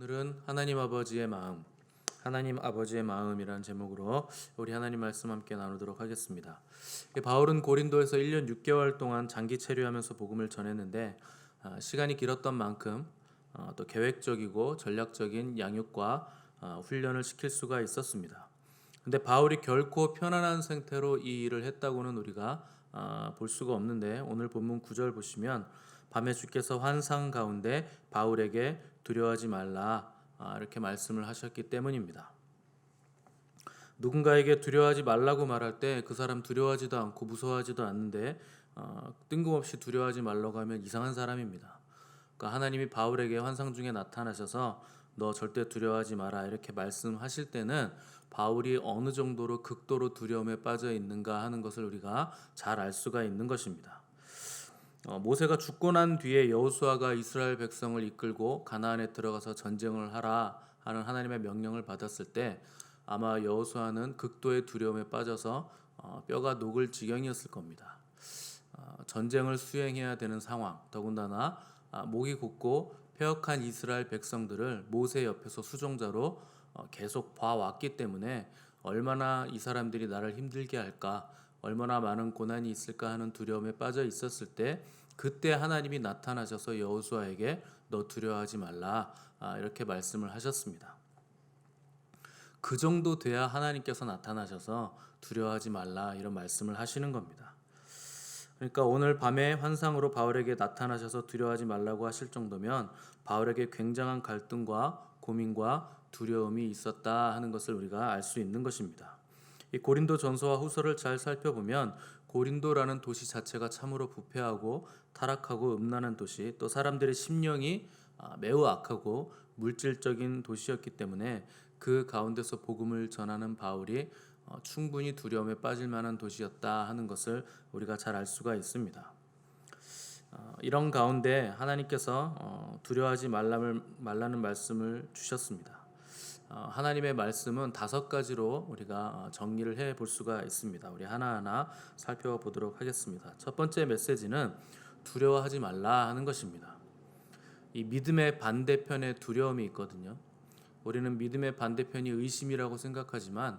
오늘은 하나님 아버지의 마음이라는 제목으로 우리 하나님 말씀 함께 나누도록 하겠습니다. 바울은 고린도에서 1년 6개월 동안 장기 체류하면서 복음을 전했는데 시간이 길었던 만큼 또 계획적이고 전략적인 양육과 훈련을 시킬 수가 있었습니다. 근데 바울이 결코 편안한 상태로 이 일을 했다고는 우리가 볼 수가 없는데, 오늘 본문 9절 보시면 밤에 주께서 환상 가운데 바울에게 두려워하지 말라 이렇게 말씀을 하셨기 때문입니다. 누군가에게 두려워하지 말라고 말할 때 그 사람 두려워하지도 않고 무서워하지도 않는데 뜬금없이 두려워하지 말라고 하면 이상한 사람입니다. 그러니까 하나님이 바울에게 환상 중에 나타나셔서 너 절대 두려워하지 마라 이렇게 말씀하실 때는 바울이 어느 정도로 극도로 두려움에 빠져 있는가 하는 것을 우리가 잘 알 수가 있는 것입니다. 모세가 죽고 난 뒤에 여호수아가 이스라엘 백성을 이끌고 가나안에 들어가서 전쟁을 하라 하는 하나님의 명령을 받았을 때 아마 여호수아는 극도의 두려움에 빠져서 뼈가 녹을 지경이었을 겁니다. 전쟁을 수행해야 되는 상황, 더군다나 목이 곧고 패역한 이스라엘 백성들을 모세 옆에서 수종자로 계속 봐왔기 때문에 얼마나 이 사람들이 나를 힘들게 할까, 얼마나 많은 고난이 있을까 하는 두려움에 빠져 있었을 때 그때 하나님이 나타나셔서 여호수아에게 너 두려워하지 말라 이렇게 말씀을 하셨습니다. 그 정도 돼야 하나님께서 나타나셔서 두려워하지 말라 이런 말씀을 하시는 겁니다. 그러니까 오늘 밤에 환상으로 바울에게 나타나셔서 두려워하지 말라고 하실 정도면 바울에게 굉장한 갈등과 고민과 두려움이 있었다 하는 것을 우리가 알 수 있는 것입니다. 이 고린도 전서와 후서를 잘 살펴보면 고린도라는 도시 자체가 참으로 부패하고 타락하고 음란한 도시, 또 사람들의 심령이 매우 악하고 물질적인 도시였기 때문에 그 가운데서 복음을 전하는 바울이 충분히 두려움에 빠질 만한 도시였다 하는 것을 우리가 잘 알 수가 있습니다. 이런 가운데 하나님께서 두려워하지 말라는 말씀을 주셨습니다. 하나님의 말씀은 5가지로 우리가 정리를 해 볼 수가 있습니다. 우리 하나하나 살펴보도록 하겠습니다. 첫 번째 메시지는 두려워하지 말라 하는 것입니다. 이 믿음의 반대편에 두려움이 있거든요. 우리는 믿음의 반대편이 의심이라고 생각하지만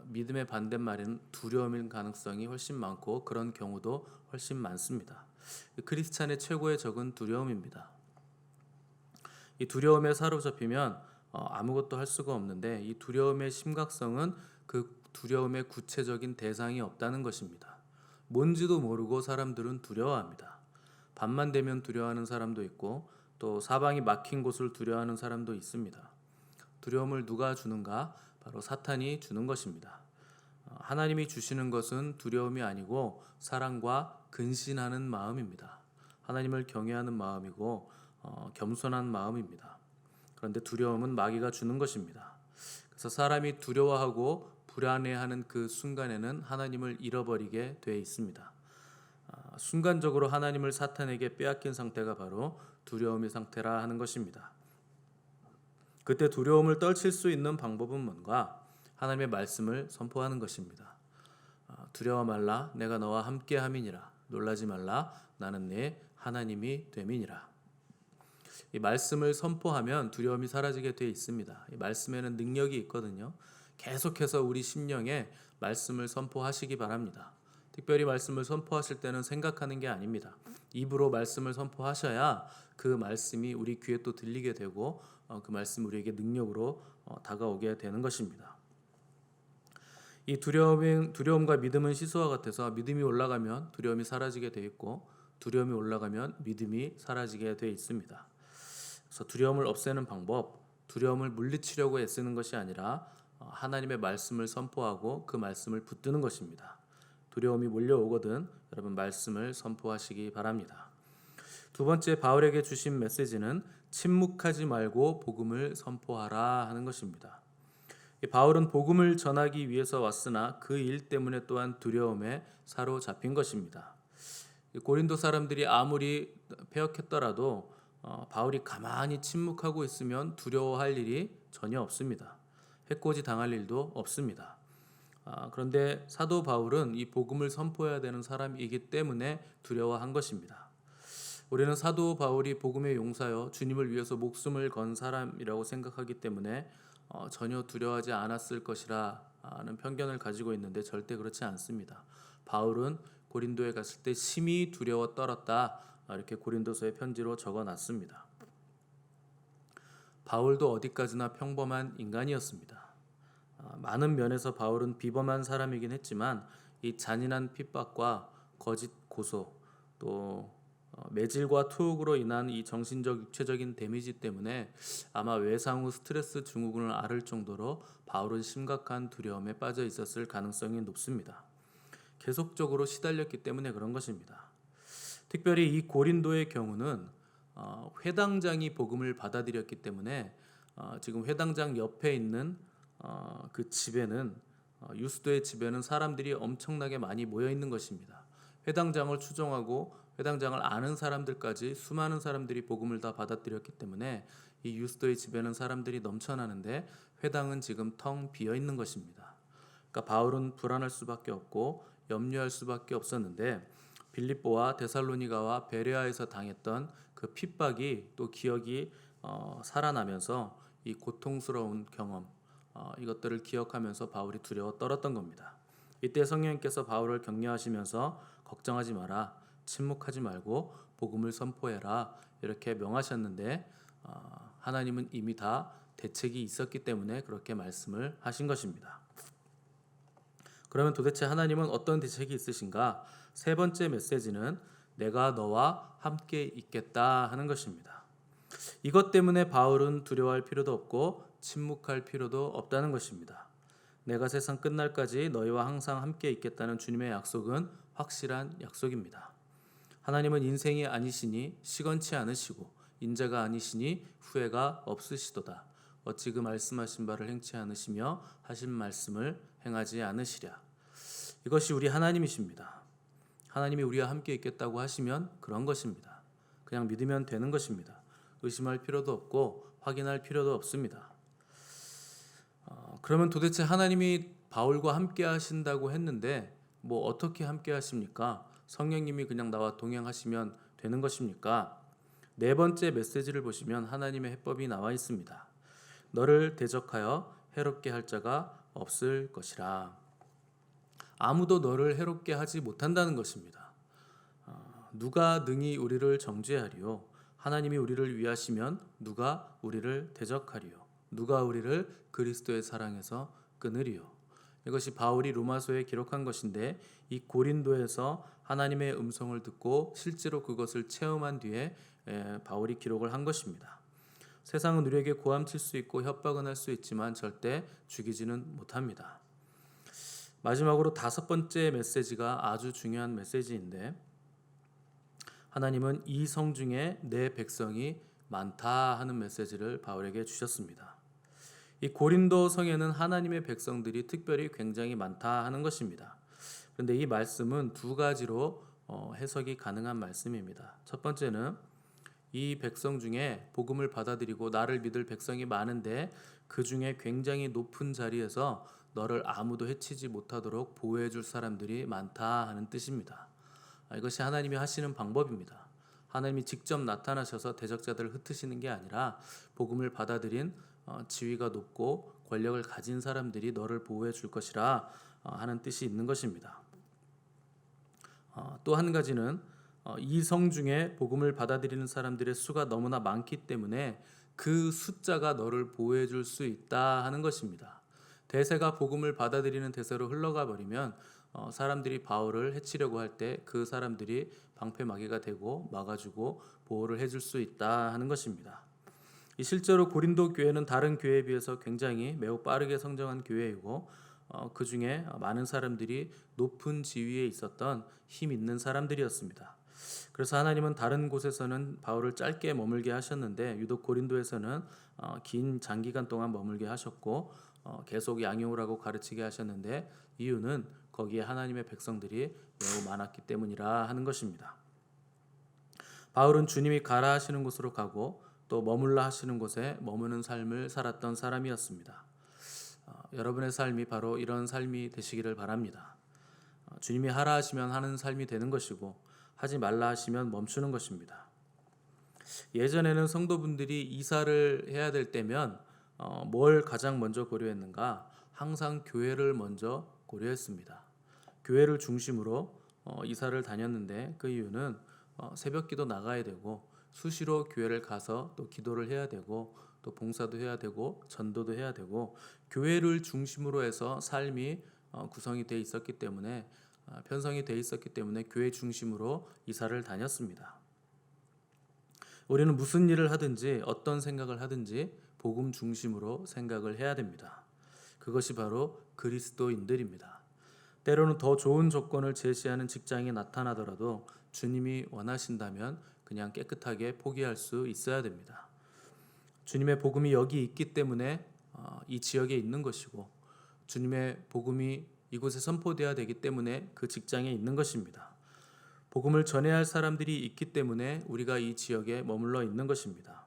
믿음의 반대말은 두려움일 가능성이 훨씬 많고 그런 경우도 훨씬 많습니다. 크리스찬의 최고의 적은 두려움입니다. 이 두려움에 사로잡히면 아무것도 할 수가 없는데, 이 두려움의 심각성은 그 두려움의 구체적인 대상이 없다는 것입니다. 뭔지도 모르고 사람들은 두려워합니다. 밤만 되면 두려워하는 사람도 있고 또 사방이 막힌 곳을 두려워하는 사람도 있습니다. 두려움을 누가 주는가? 바로 사탄이 주는 것입니다. 하나님이 주시는 것은 두려움이 아니고 사랑과 근신하는 마음입니다. 하나님을 경외하는 마음이고 겸손한 마음입니다. 그런데 두려움은 마귀가 주는 것입니다. 그래서 사람이 두려워하고 불안해하는 그 순간에는 하나님을 잃어버리게 돼 있습니다. 순간적으로 하나님을 사탄에게 빼앗긴 상태가 바로 두려움의 상태라 하는 것입니다. 그때 두려움을 떨칠 수 있는 방법은 뭔가? 하나님의 말씀을 선포하는 것입니다. 두려워 말라, 내가 너와 함께 함이니라. 놀라지 말라, 나는 네 하나님이 됨이니라. 이 말씀을 선포하면 두려움이 사라지게 돼 있습니다. 이 말씀에는 능력이 있거든요. 계속해서 우리 심령에 말씀을 선포하시기 바랍니다. 특별히 말씀을 선포하실 때는 생각하는 게 아닙니다. 입으로 말씀을 선포하셔야 그 말씀이 우리 귀에 또 들리게 되고 그 말씀 우리에게 능력으로 다가오게 되는 것입니다. 이 두려움과 믿음은 시소와 같아서 믿음이 올라가면 두려움이 사라지게 돼 있고 두려움이 올라가면 믿음이 사라지게 돼 있습니다. 그래서 두려움을 없애는 방법, 두려움을 물리치려고 애쓰는 것이 아니라 하나님의 말씀을 선포하고 그 말씀을 붙드는 것입니다. 두려움이 몰려오거든 여러분 말씀을 선포하시기 바랍니다. 두 번째, 바울에게 주신 메시지는 침묵하지 말고 복음을 선포하라 하는 것입니다. 바울은 복음을 전하기 위해서 왔으나 그 일 때문에 또한 두려움에 사로잡힌 것입니다. 고린도 사람들이 아무리 패역했더라도 바울이 가만히 침묵하고 있으면 두려워할 일이 전혀 없습니다. 해코지 당할 일도 없습니다. 그런데 사도 바울은 이 복음을 선포해야 되는 사람이기 때문에 두려워한 것입니다. 우리는 사도 바울이 복음의 용사여 주님을 위해서 목숨을 건 사람이라고 생각하기 때문에 전혀 두려워하지 않았을 것이라 하는 편견을 가지고 있는데 절대 그렇지 않습니다. 바울은 고린도에 갔을 때 심히 두려워 떨었다, 이렇게 고린도서의 편지로 적어놨습니다. 바울도 어디까지나 평범한 인간이었습니다. 많은 면에서 바울은 비범한 사람이긴 했지만 이 잔인한 핍박과 거짓 고소, 또 매질과 투옥으로 인한 이 정신적 육체적인 데미지 때문에 아마 외상 후 스트레스 증후군을 앓을 정도로 바울은 심각한 두려움에 빠져 있었을 가능성이 높습니다. 계속적으로 시달렸기 때문에 그런 것입니다. 특별히 이 고린도의 경우는 회당장이 복음을 받아들였기 때문에 지금 회당장 옆에 있는 그 집에는 유스도의 집에는 사람들이 엄청나게 많이 모여 있는 것입니다. 회당장을 추종하고 회당장을 아는 사람들까지 수많은 사람들이 복음을 다 받아들였기 때문에 이 유스도의 집에는 사람들이 넘쳐나는데 회당은 지금 텅 비어 있는 것입니다. 그러니까 바울은 불안할 수밖에 없고 염려할 수밖에 없었는데 빌립보와 데살로니가와 베레아에서 당했던 그 핍박이 또 기억이 살아나면서 이 고통스러운 경험, 이것들을 기억하면서 바울이 두려워 떨었던 겁니다. 이때 성령님께서 바울을 격려하시면서 걱정하지 마라, 침묵하지 말고 복음을 선포해라, 이렇게 명하셨는데 하나님은 이미 다 대책이 있었기 때문에 그렇게 말씀을 하신 것입니다. 그러면 도대체 하나님은 어떤 대책이 있으신가? 세 번째 메시지는 내가 너와 함께 있겠다 하는 것입니다. 이것 때문에 바울은 두려워할 필요도 없고 침묵할 필요도 없다는 것입니다. 내가 세상 끝날까지 너희와 항상 함께 있겠다는 주님의 약속은 확실한 약속입니다. 하나님은 인생이 아니시니 시건치 않으시고 인자가 아니시니 후회가 없으시도다. 어찌 그 말씀하신 바를 행치 않으시며 하신 말씀을 행하지 않으시랴. 이것이 우리 하나님이십니다. 하나님이 우리와 함께 있겠다고 하시면 그런 것입니다. 그냥 믿으면 되는 것입니다. 의심할 필요도 없고 확인할 필요도 없습니다. 그러면 도대체 하나님이 바울과 함께 하신다고 했는데 뭐 어떻게 함께 하십니까? 성령님이 그냥 나와 동행하시면 되는 것입니까? 네 번째 메시지를 보시면 하나님의 해법이 나와 있습니다. 너를 대적하여 해롭게 할 자가 없을 것이라. 아무도 너를 해롭게 하지 못한다는 것입니다. 누가 능히 우리를 정죄하리요? 하나님이 우리를 위하시면 누가 우리를 대적하리요? 누가 우리를 그리스도의 사랑에서 끊으리요? 이것이 바울이 로마서에 기록한 것인데 이 고린도에서 하나님의 음성을 듣고 실제로 그것을 체험한 뒤에 바울이 기록을 한 것입니다. 세상은 우리에게 고함칠 수 있고 협박은 할 수 있지만 절대 죽이지는 못합니다. 마지막으로 다섯 번째 메시지가 아주 중요한 메시지인데 하나님은 이 성 중에 내 백성이 많다 하는 메시지를 바울에게 주셨습니다. 이 고린도 성에는 하나님의 백성들이 특별히 굉장히 많다 하는 것입니다. 그런데 이 말씀은 두 가지로 해석이 가능한 말씀입니다. 첫 번째는 이 백성 중에 복음을 받아들이고 나를 믿을 백성이 많은데 그 중에 굉장히 높은 자리에서 너를 아무도 해치지 못하도록 보호해 줄 사람들이 많다 하는 뜻입니다. 이것이 하나님이 하시는 방법입니다. 하나님이 직접 나타나셔서 대적자들을 흩으시는 게 아니라 복음을 받아들인 지위가 높고 권력을 가진 사람들이 너를 보호해 줄 것이라 하는 뜻이 있는 것입니다. 또 한 가지는 이 성 중에 복음을 받아들이는 사람들의 수가 너무나 많기 때문에 그 숫자가 너를 보호해 줄 수 있다 하는 것입니다. 대세가 복음을 받아들이는 대세로 흘러가 버리면 사람들이 바울을 해치려고 할 때 그 사람들이 방패막이가 되고 막아주고 보호를 해줄 수 있다 하는 것입니다. 실제로 고린도 교회는 다른 교회에 비해서 굉장히 매우 빠르게 성장한 교회이고 그 중에 많은 사람들이 높은 지위에 있었던 힘 있는 사람들이었습니다. 그래서 하나님은 다른 곳에서는 바울을 짧게 머물게 하셨는데 유독 고린도에서는 긴 장기간 동안 머물게 하셨고 계속 양용을 하고 가르치게 하셨는데 이유는 거기에 하나님의 백성들이 매우 많았기 때문이라 하는 것입니다. 바울은 주님이 가라 하시는 곳으로 가고 또 머물라 하시는 곳에 머무는 삶을 살았던 사람이었습니다. 여러분의 삶이 바로 이런 삶이 되시기를 바랍니다. 주님이 하라 하시면 하는 삶이 되는 것이고 하지 말라 하시면 멈추는 것입니다. 예전에는 성도분들이 이사를 해야 될 때면 뭘 가장 먼저 고려했는가? 항상 교회를 먼저 고려했습니다. 교회를 중심으로 이사를 다녔는데 그 이유는 새벽기도 나가야 되고 수시로 교회를 가서 또 기도를 해야 되고 또 봉사도 해야 되고 전도도 해야 되고 교회를 중심으로 해서 삶이 구성이 돼 있었기 때문에 편성이 돼 있었기 때문에 교회 중심으로 이사를 다녔습니다. 우리는 무슨 일을 하든지 어떤 생각을 하든지 복음 중심으로 생각을 해야 됩니다. 그것이 바로 그리스도인들입니다. 때로는 더 좋은 조건을 제시하는 직장이 나타나더라도 주님이 원하신다면 그냥 깨끗하게 포기할 수 있어야 됩니다. 주님의 복음이 여기 있기 때문에 이 지역에 있는 것이고 주님의 복음이 이곳에 선포되어야 되기 때문에 그 직장에 있는 것입니다. 복음을 전해야 할 사람들이 있기 때문에 우리가 이 지역에 머물러 있는 것입니다.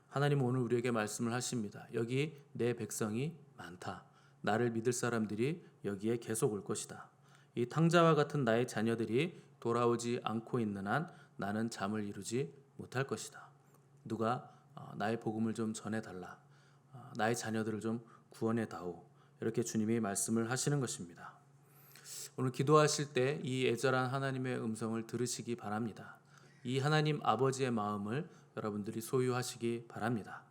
하나님은 오늘 우리에게 말씀을 하십니다. 여기 내 백성이 많다. 나를 믿을 사람들이 여기에 계속 올 것이다. 이 탕자와 같은 나의 자녀들이 돌아오지 않고 있는 한 나는 잠을 이루지 못할 것이다. 누가 나의 복음을 좀 전해달라. 나의 자녀들을 좀 구원해다오. 이렇게 주님이 말씀을 하시는 것입니다. 오늘 기도하실 때 이 애절한 하나님의 음성을 들으시기 바랍니다. 이 하나님 아버지의 마음을 여러분들이 소유하시기 바랍니다.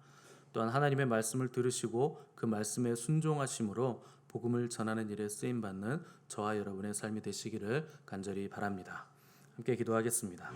또한 하나님의 말씀을 들으시고 그 말씀에 순종하심으로 복음을 전하는 일에 쓰임받는 저와 여러분의 삶이 되시기를 간절히 바랍니다. 함께 기도하겠습니다.